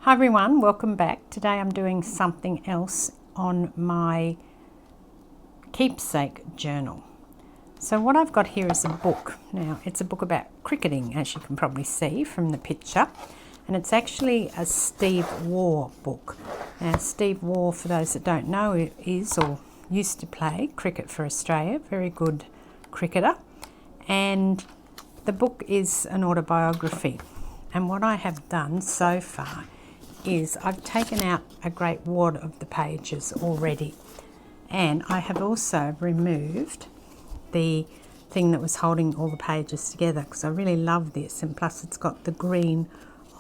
Hi everyone, welcome back. Today I'm doing something else on my Keepsake Journal. So what I've got here is a book. Now it's a book about cricketing, as you can probably see from the picture, and it's actually a Steve Waugh book. Now Steve Waugh, for those that don't know, is or used to play cricket for Australia, very good cricketer, and the book is an autobiography. And what I have done so far is I've taken out a great wad of the pages already, and I have also removed the thing that was holding all the pages together, because I really love this, and plus it's got the green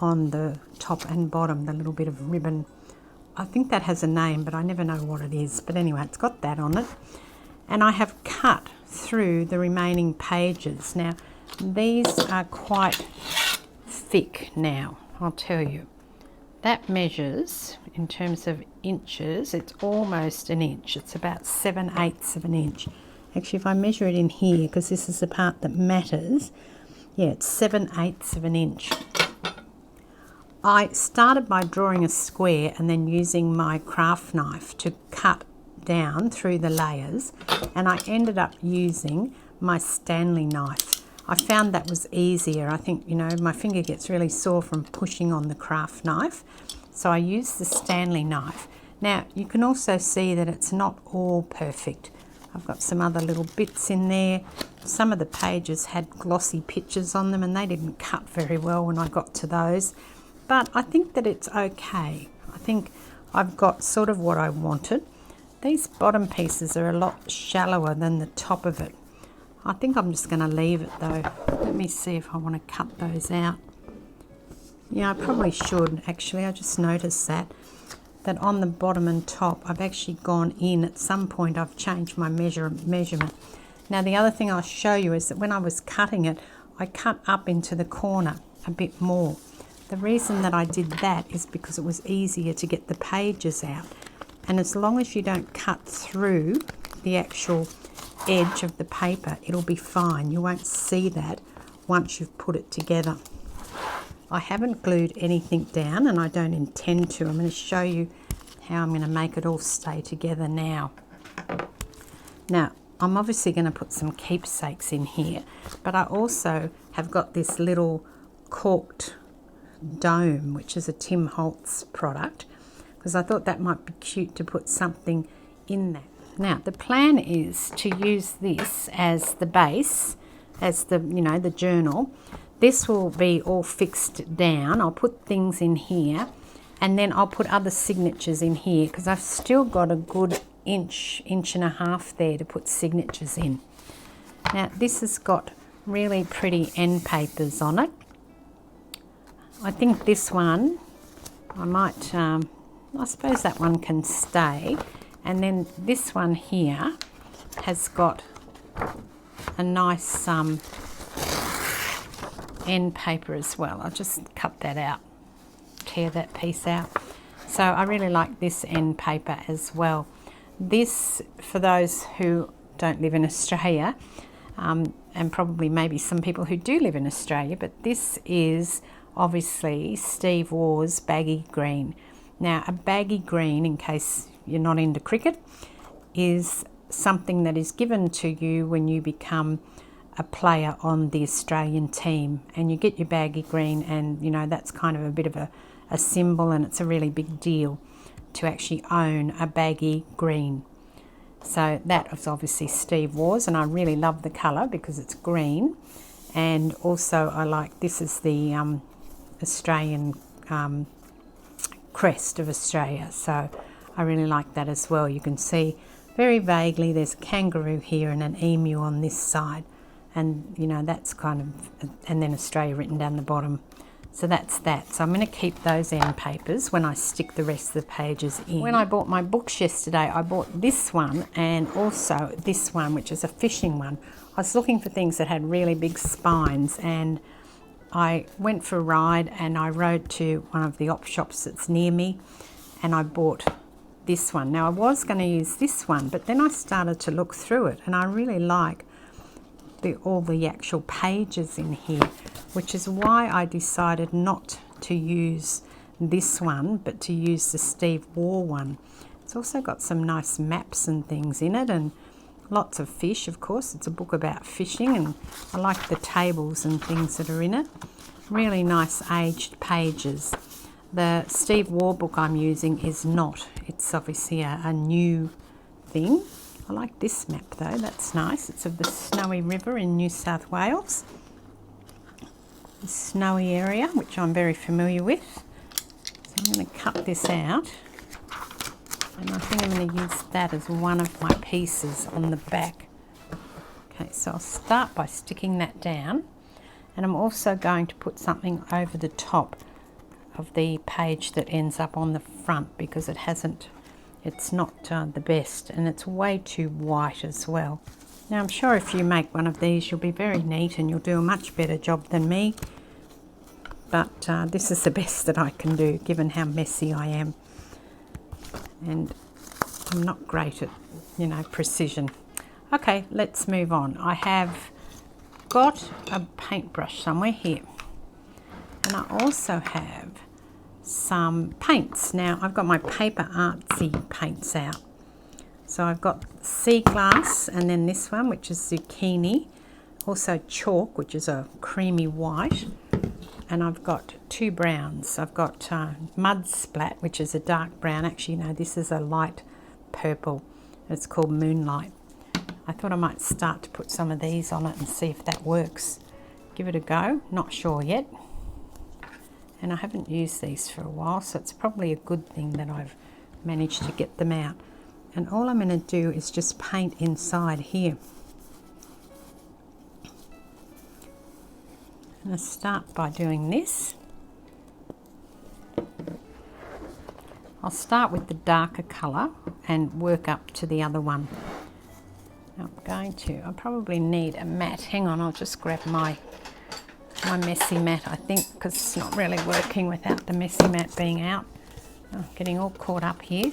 on the top and bottom, the little bit of ribbon. I think that has a name, but I never know what it is, but anyway, it's got that on it. And I have cut through the remaining pages. Now these are quite thick now, I'll tell you. That measures, in terms of inches, it's almost an inch. It's about 7/8 of an inch. Actually, if I measure it in here, because this is the part that matters, yeah, it's 7/8 of an inch. I started by drawing a square and then using my craft knife to cut down through the layers, and I ended up using my Stanley knife. I found that was easier. I think, you know, my finger gets really sore from pushing on the craft knife, so I use the Stanley knife. Now you can also see that it's not all perfect. I've got some other little bits in there. Some of the pages had glossy pictures on them and they didn't cut very well when I got to those, but I think that it's okay. I think I've got sort of what I wanted. These bottom pieces are a lot shallower than the top of it. I think I'm just going to leave it though. Let me see if I want to cut those out. Yeah, I probably should actually. I just noticed that on the bottom and top I've actually gone in. At some point I've changed my measurement. Now the other thing I'll show you is that when I was cutting it, I cut up into the corner a bit more. The reason that I did that is because it was easier to get the pages out. And as long as you don't cut through the actual edge of the paper, it'll be fine. You won't see that once you've put it together. I haven't glued anything down, and I don't intend to. I'm going to show you how I'm going to make it all stay together now. Now I'm obviously going to put some keepsakes in here, but I also have got this little corked dome, which is a Tim Holtz product, because I thought that might be cute to put something in there. Now the plan is to use this as the base, as the, you know, the journal. This will be all fixed down. I'll put things in here, and then I'll put other signatures in here, because I've still got a good inch and a half there to put signatures in. Now this has got really pretty end papers on it. I think this one, I might, I suppose that one can stay. And then this one here has got a nice end paper as well. I'll just cut that out, tear that piece out. So I really like this end paper as well. This, for those who don't live in Australia, and probably maybe some people who do live in Australia, but this is obviously Steve Waugh's baggy green. Now a baggy green, in case you're not into cricket, is something that is given to you when you become a player on the Australian team, and you get your baggy green, and you know that's kind of a bit of a symbol, and it's a really big deal to actually own a baggy green. So that is obviously Steve Waugh's, and I really love the colour because it's green, and also I like, this is the Australian crest of Australia, so I really like that as well. You can see very vaguely there's a kangaroo here and an emu on this side, and you know that's kind of, and then Australia written down the bottom. So that's that. So I'm going to keep those end papers when I stick the rest of the pages in. When I bought my books yesterday, I bought this one and also this one, which is a fishing one. I was looking for things that had really big spines, and I went for a ride and I rode to one of the op shops that's near me, and I bought this one. Now I was going to use this one, but then I started to look through it, and I really like all the actual pages in here, which is why I decided not to use this one, but to use the Steve Waugh one. It's also got some nice maps and things in it, and lots of fish, of course. It's a book about fishing, and I like the tables and things that are in it. Really nice aged pages. The Steve Waugh book I'm using is not. It's obviously a new thing. I like this map though, that's nice. It's of the Snowy River in New South Wales. The snowy area, which I'm very familiar with. So I'm going to cut this out. And I think I'm going to use that as one of my pieces on the back. Okay, so I'll start by sticking that down. And I'm also going to put something over the top of the page that ends up on the front, because it's not the best, and it's way too white as well. Now I'm sure if you make one of these you'll be very neat and you'll do a much better job than me, but this is the best that I can do given how messy I am, and I'm not great at, you know, precision. Okay, let's move on. I have got a paintbrush somewhere here, and I also have some paints. Now I've got my paper artsy paints out. So I've got sea glass, and then this one, which is zucchini, also chalk, which is a creamy white, and I've got two browns. I've got mud splat, which is a dark brown. Actually, no, this is a light purple. It's called Moonlight. I thought I might start to put some of these on it and see if that works. Give it a go, not sure yet. And I haven't used these for a while, so it's probably a good thing that I've managed to get them out. And all I'm going to do is just paint inside here. I'm going to start by doing this. I'll start with the darker colour and work up to the other one. Now I probably need a mat. Hang on, I'll just grab my messy mat, I think, because it's not really working without the messy mat being out. I'm getting all caught up here.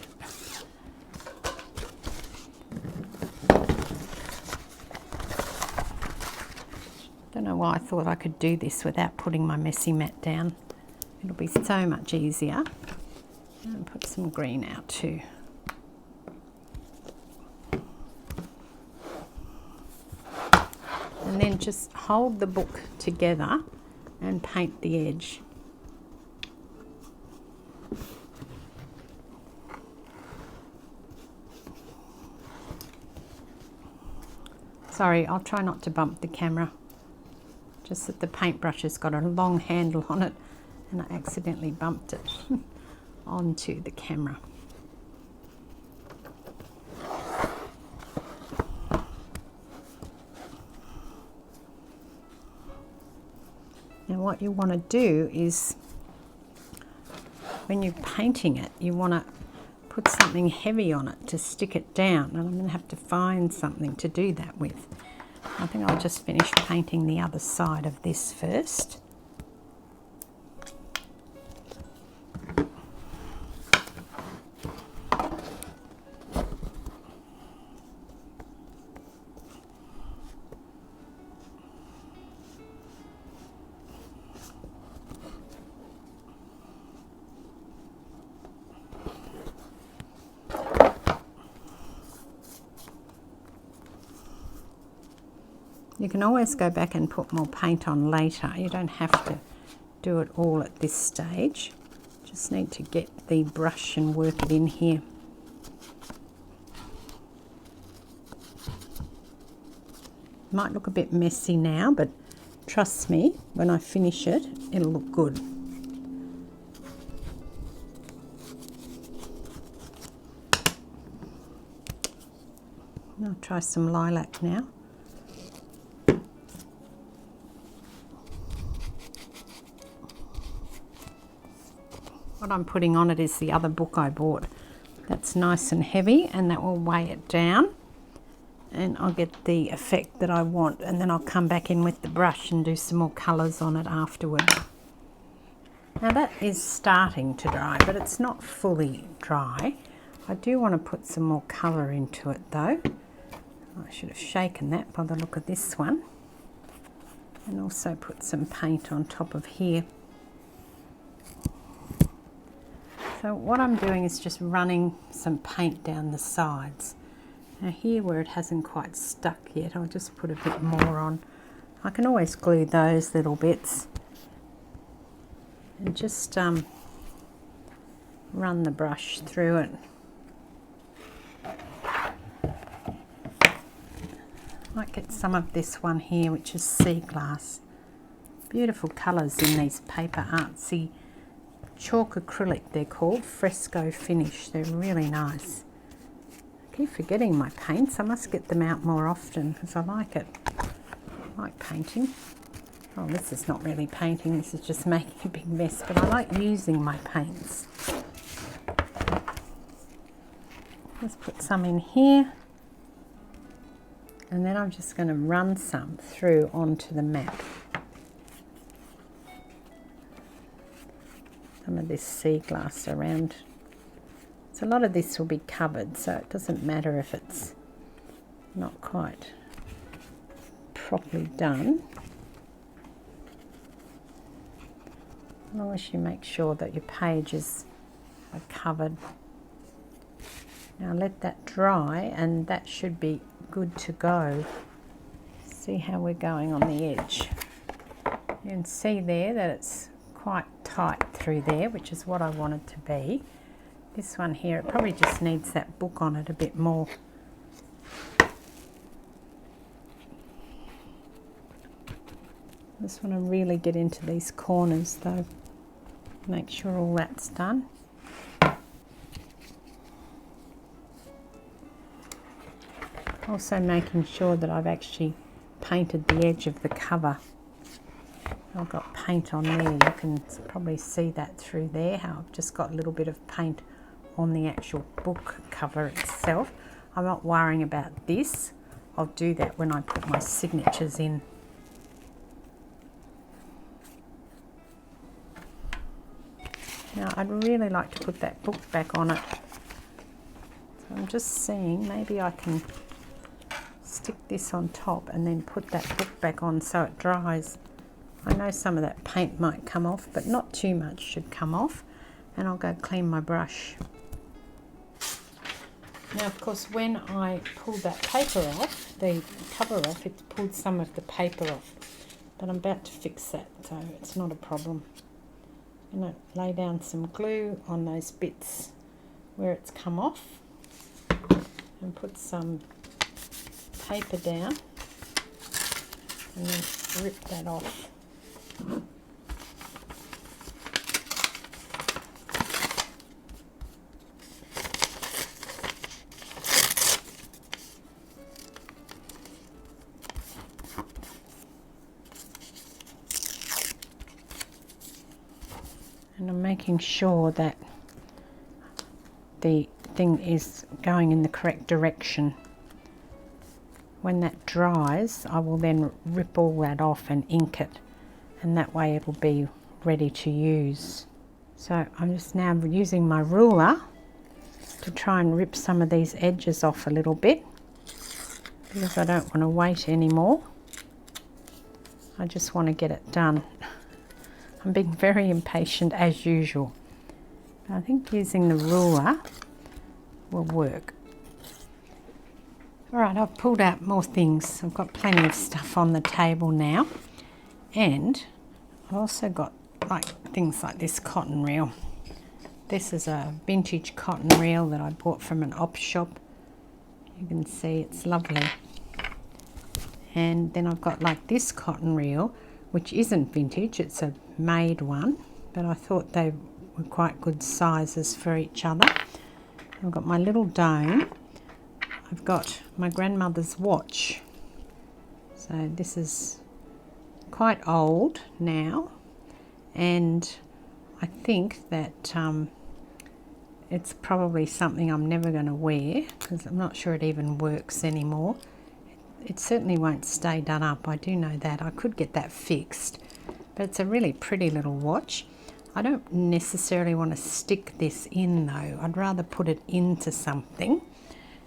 Don't know why I thought I could do this without putting my messy mat down. It'll be so much easier. And put some green out too. And then just hold the book together and paint the edge. Sorry, I'll try not to bump the camera. Just that the paintbrush has got a long handle on it and I accidentally bumped it onto the camera. And what you want to do is, when you're painting it, you want to put something heavy on it to stick it down. And I'm going to have to find something to do that with. I think I'll just finish painting the other side of this first. You can always go back and put more paint on later. You don't have to do it all at this stage. Just need to get the brush and work it in here. Might look a bit messy now, but trust me, when I finish it, it'll look good. I'll try some lilac now. What I'm putting on it is the other book I bought. That's nice and heavy, and that will weigh it down, and I'll get the effect that I want, and then I'll come back in with the brush and do some more colours on it afterwards. Now that is starting to dry, but it's not fully dry. I do want to put some more colour into it though. I should have shaken that by the look of this one, and also put some paint on top of here. So what I'm doing is just running some paint down the sides. Now here where it hasn't quite stuck yet, I'll just put a bit more on. I can always glue those little bits and just run the brush through it. Might get some of this one here, which is sea glass. Beautiful colours in these paper artsy chalk acrylic, they're called, fresco finish. They're really nice. I keep forgetting my paints. I must get them out more often because I like it. I like painting. Oh, this is not really painting, this is just making a big mess, but I like using my paints. Let's put some in here. And then I'm just going to run some through onto the map. Some of this sea glass around. So a lot of this will be covered, so it doesn't matter if it's not quite properly done. As long as you make sure that your pages are covered. Now let that dry and that should be good to go. See how we're going on the edge. You can see there that it's quite tight through there, which is what I want it to be. This one here, it probably just needs that book on it a bit more. Just want to really get into these corners though. Make sure all that's done. Also making sure that I've actually painted the edge of the cover. I've got paint on there, you can probably see that through there, how I've just got a little bit of paint on the actual book cover itself. I'm not worrying about this, I'll do that when I put my signatures in. Now I'd really like to put that book back on it. So I'm just seeing, maybe I can stick this on top and then put that book back on so it dries. I know some of that paint might come off, but not too much should come off. And I'll go clean my brush. Now of course when I pulled that paper off, the cover off, it pulled some of the paper off. But I'm about to fix that, so it's not a problem. I'm going to lay down some glue on those bits where it's come off and put some paper down and then rip that off. And I'm making sure that the thing is going in the correct direction. When that dries, I will then rip all that off and ink it, and that way it will be ready to use. So I'm just now using my ruler to try and rip some of these edges off a little bit, because I don't want to wait anymore. I just want to get it done. I'm being very impatient as usual. I think using the ruler will work. Alright, I've pulled out more things. I've got plenty of stuff on the table now. And I've also got things like this cotton reel. This is a vintage cotton reel that I bought from an op shop. You can see it's lovely. And then I've got like this cotton reel, which isn't vintage, it's a made one, but I thought they were quite good sizes for each other. I've got my little dome. I've got my grandmother's watch. So this is quite old now, and I think that it's probably something I'm never going to wear, because I'm not sure it even works anymore. It certainly won't stay done up, I do know that. I could get that fixed, but it's a really pretty little watch. I don't necessarily want to stick this in though, I'd rather put it into something.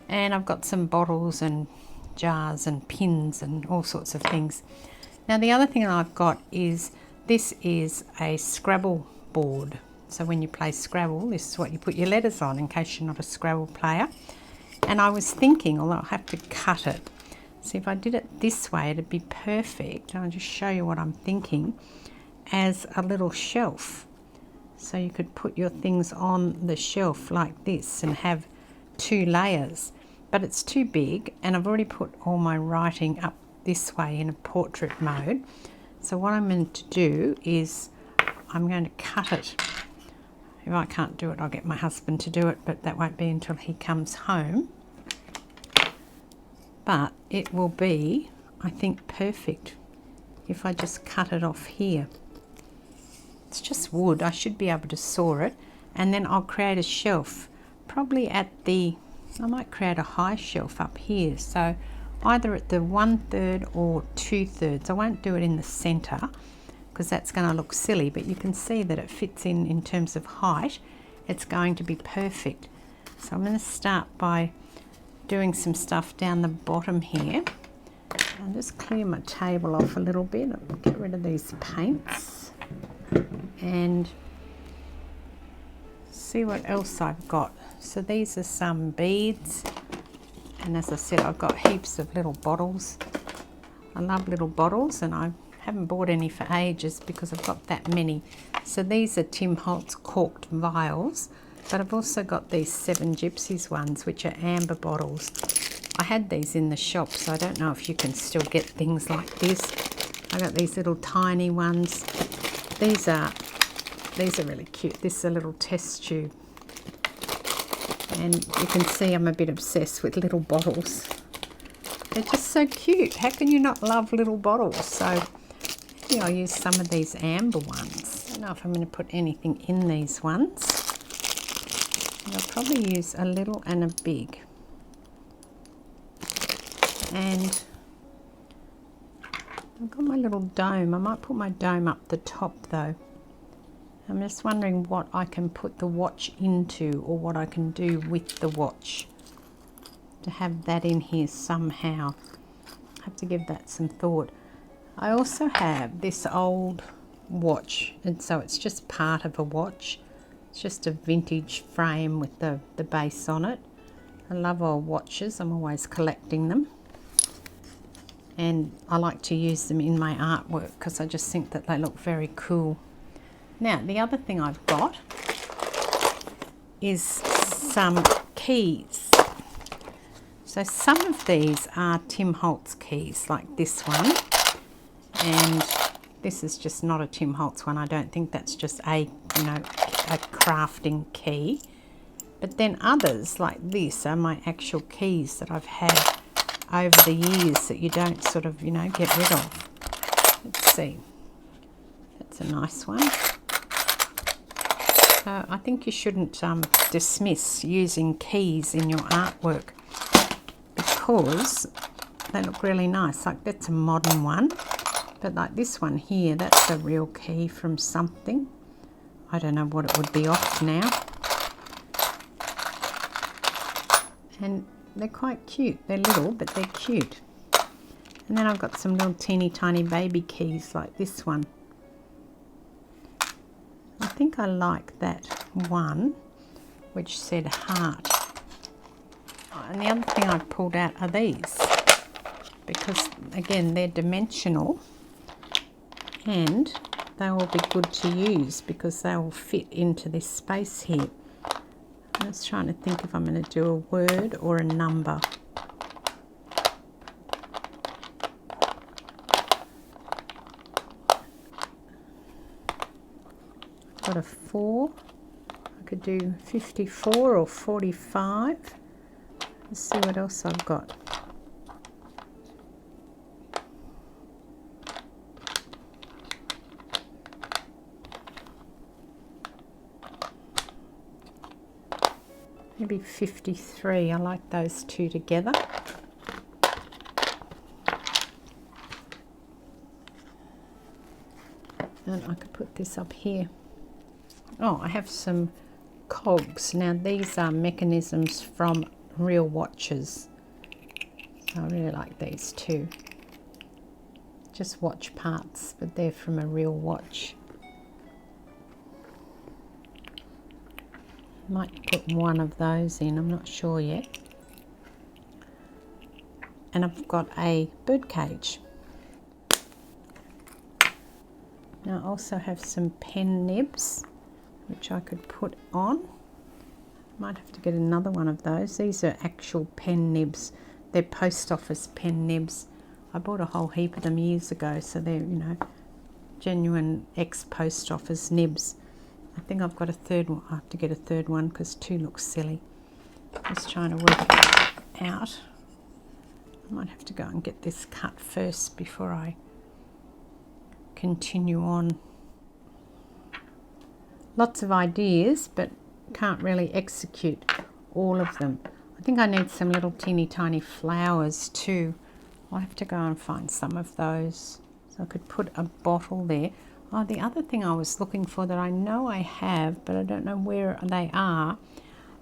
And I've got some bottles and jars and pins and all sorts of things. Now the other thing I've got is, this is a Scrabble board. So when you play Scrabble, this is what you put your letters on in case you're not a Scrabble player. And I was thinking, although I'll have to cut it, see if I did it this way, it'd be perfect. I'll just show you what I'm thinking, as a little shelf. So you could put your things on the shelf like this and have 2 layers. But it's too big, and I've already put all my writing up this way in a portrait mode. So what I'm going to do is I'm going to cut it. If I can't do it, I'll get my husband to do it, but that won't be until he comes home. But it will be, I think, perfect if I just cut it off here. It's just wood. I should be able to saw it, and then I'll create a shelf, probably at the, I might create a high shelf up here, so either at the 1/3 or 2/3. I won't do it in the centre because that's going to look silly, but you can see that it fits in terms of height. It's going to be perfect. So I'm going to start by doing some stuff down the bottom here. I'll just clear my table off a little bit. I'll get rid of these paints and see what else I've got. So these are some beads, and as I said, I've got heaps of little bottles. I love little bottles, and I haven't bought any for ages because I've got that many. So these are Tim Holtz corked vials, but I've also got these 7 Gypsies ones, which are amber bottles. I had these in the shop, so I don't know if you can still get things like this. I got these little tiny ones. These are really cute. This is a little test tube, and you can see I'm a bit obsessed with little bottles. They're just so cute. How can you not love little bottles? So maybe I'll use some of these amber ones. I don't know if I'm going to put anything in these ones. And I'll probably use a little and a big. And I've got my little dome. I might put my dome up the top though. I'm just wondering what I can put the watch into, or what I can do with the watch to have that in here somehow. I have to give that some thought. I also have this old watch, and so it's just part of a watch. It's just a vintage frame with the base on it. I love old watches. I'm always collecting them. And I like to use them in my artwork because I just think that they look very cool. Now, the other thing I've got is some keys. So some of these are Tim Holtz keys, like this one. And this is just not a Tim Holtz one. I don't think that's just a crafting key. But then others like this are my actual keys that I've had over the years that you don't sort of, get rid of. Let's see. That's a nice one. So I think you shouldn't dismiss using keys in your artwork because they look really nice. Like that's a modern one, but like this one here, that's a real key from something. I don't know what it would be off now. And they're quite cute. They're little, but they're cute. And then I've got some little teeny tiny baby keys like this one. I think I like that one which said heart. And the other thing I've pulled out are these, because again they're dimensional and they will be good to use because they will fit into this space here. I'm just trying to think if I'm going to do a word or a number. I've got a 4. I could do 54 or 45. Let's see what else I've got. Maybe 53. I like those two together. And I could put this up here. Oh, I have some cogs. Now these are mechanisms from real watches. So I really like these too. Just watch parts, but they're from a real watch. Might put one of those in, I'm not sure yet. And I've got a bird cage. Now I also have some pen nibs which I could put on. Might have to get another one of those. These are actual pen nibs. They're post office pen nibs. I bought a whole heap of them years ago, so they're, you know, genuine ex-post office nibs. I think I've got a third one. I have to get a third one because two looks silly. Just trying to work it out. I might have to go and get this cut first before I continue on. Lots of ideas, but can't really execute all of them. I think I need some little teeny tiny flowers too. I'll have to go and find some of those. So I could put a bottle there. Oh, the other thing I was looking for that I know I have, but I don't know where they are.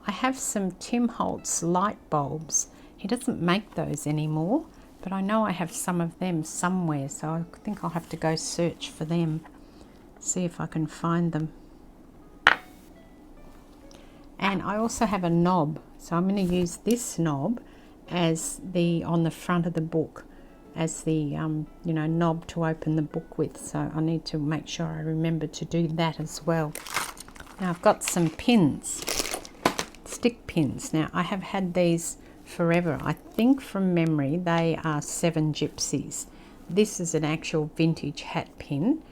I have some Tim Holtz light bulbs. He doesn't make those anymore, but I know I have some of them somewhere. So I think I'll have to go search for them, see if I can find them. And I also have a knob. So I'm going to use this knob as the, on the front of the book, as the you know, knob to open the book with. So I need to make sure I remember to do that as well. Now I've got some pins, stick pins. Now I have had these forever. I think from memory they are 7 Gypsies. This is an actual vintage hat pin,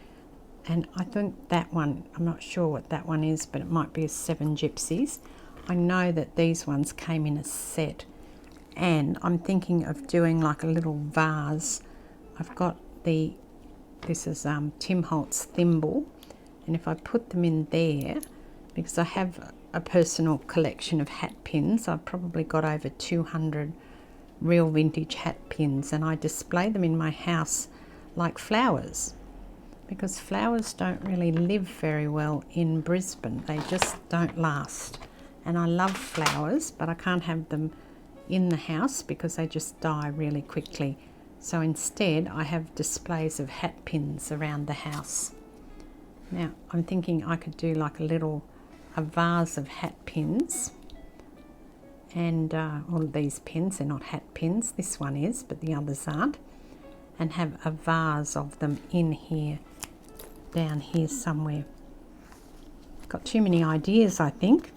and I think that one, I'm not sure what that one is, but it might be a 7 Gypsies. I know that these ones came in a set, and I'm thinking of doing like a little vase. I've got the, this is Tim Holtz thimble, and if I put them in there, because I have a personal collection of hat pins, I've probably got over 200 real vintage hat pins, and I display them in my house like flowers, because flowers don't really live very well in Brisbane. They just don't last. And I love flowers, but I can't have them in the house because they just die really quickly. So instead I have displays of hat pins around the house. Now I'm thinking I could do like a vase of hat pins, and all of these pins, they're not hat pins, this one is, but the others aren't, and have a vase of them in here, down here somewhere. Got too many ideas, I think.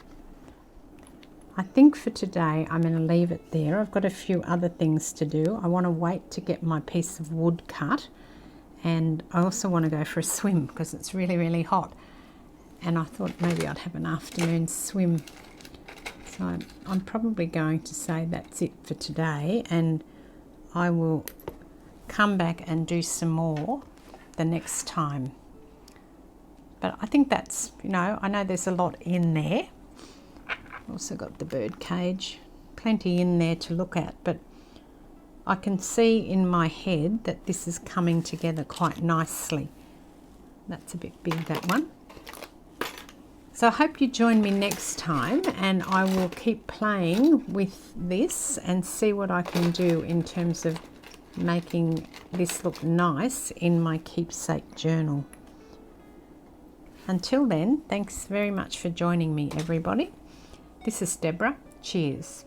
I think for today I'm going to leave it there. I've got a few other things to do. I want to wait to get my piece of wood cut, and I also want to go for a swim because it's really, really hot, and I thought maybe I'd have an afternoon swim. So I'm probably going to say that's it for today, and I will come back and do some more the next time. But I think that's, you know, I know there's a lot in there. Also got the bird cage, plenty in there to look at, but I can see in my head that this is coming together quite nicely. That's a bit big, that one. So I hope you join me next time, and I will keep playing with this and see what I can do in terms of making this look nice in my Keepsake Journal. Until then, thanks very much for joining me, everybody. This is Deborah. Cheers.